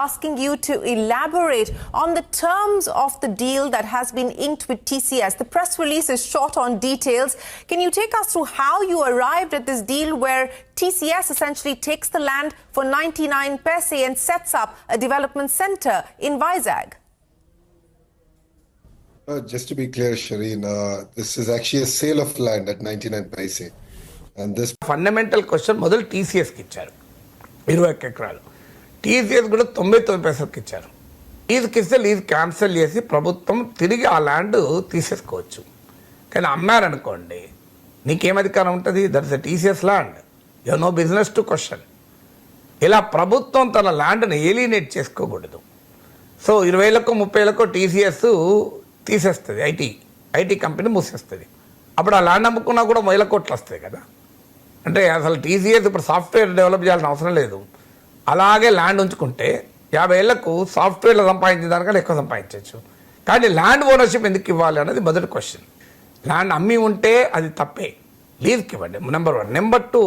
asking you to elaborate on the terms of the deal that has been inked with TCS. The press release is short on details. Can you take us through how you arrived at this deal where TCS essentially takes the land for 99 paise and sets up a development center in Vizag? Just to be clear, Shireen, this is actually a sale of land at 99 paise. And this fundamental question మొదలు టీసీఎస్కి ఇచ్చారు 21 ఎకరాలు. TCS కూడా 99 పైసలకి ఇచ్చారు. లీజ్కి ఇస్తే lease cancel చేసి ప్రభుత్వం తిరిగి ఆ ల్యాండ్ తీసేసుకోవచ్చు. కానీ అమ్మారనుకోండి నీకేం అధికారం ఉంటుంది? That is the TCS land. You no business to question. ఇలా ప్రభుత్వం తన ల్యాండ్ని ఏలినేట్ చేసుకోకూడదు. సో 20,000కో 30,000కో టీసీఎస్ తీసేస్తుంది. ఐటీ కంపెనీ మూసేస్తుంది. అప్పుడు ఆ ల్యాండ్ అమ్ముకున్నా కూడా 1,000 కోట్లు వస్తాయి కదా. అంటే అసలు టీసీఎస్ ఇప్పుడు సాఫ్ట్వేర్ డెవలప్ చేయాల్సిన అవసరం లేదు. అలాగే ల్యాండ్ ఉంచుకుంటే 50 ఏళ్లకు సాఫ్ట్వేర్లో సంపాదించిన దానికన్నా ఎక్కువ సంపాదించవచ్చు. కానీ ల్యాండ్ ఓనర్షిప్ ఎందుకు ఇవ్వాలి అనేది మొదటి క్వశ్చన్. ల్యాండ్ అమ్మి ఉంటే అది తప్పే, లీజ్కి ఇవ్వండి. నెంబర్ 1. నెంబర్ 2,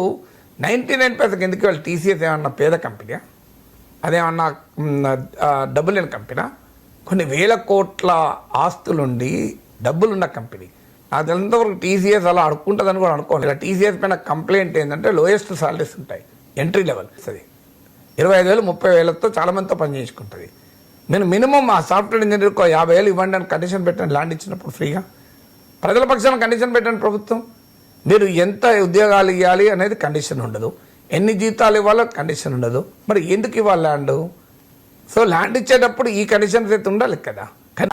99 పైసకి ఎందుకు ఇవ్వాలి? టీసీఎస్ ఏమన్నా పేద కంపెనీ? అదేమన్నా డబ్బు లేని కంపెనీ? కొన్ని వేల కోట్ల ఆస్తులుండి డబ్బులున్న కంపెనీ. నాకు తెలిసినంతవరకు టీసీఎస్ అలా అడుక్కుంటుందని కూడా అనుకోండి. ఇలా టీసీఎస్ పైన కంప్లైంట్ ఏంటంటే లోయెస్ట్ సాలరీస్ ఉంటాయి, ఎంట్రీ లెవెల్. అది 25,000 30,000తో చాలామందితో పని చేయించుకుంటుంది. నేను మినిమం ఆ సాఫ్ట్వేర్ ఇంజనీర్కి 50,000 ఇవ్వండి అని కండిషన్ పెట్టండి. ల్యాండ్ ఇచ్చినప్పుడు ఫ్రీగా ప్రజల పక్షాన కండిషన్ పెట్టండి ప్రభుత్వం. మీరు ఎంత ఉద్యోగాలు ఇవ్వాలి అనేది కండిషన్ ఉండదు, ఎన్ని జీతాలు ఇవ్వాలో కండిషన్ ఉండదు. మరి ఎందుకు ఇవ్వాలి ల్యాండ్? సో ల్యాండ్ ఇచ్చేటప్పుడు ఈ కండిషన్స్ అయితే ఉండాలి కదా.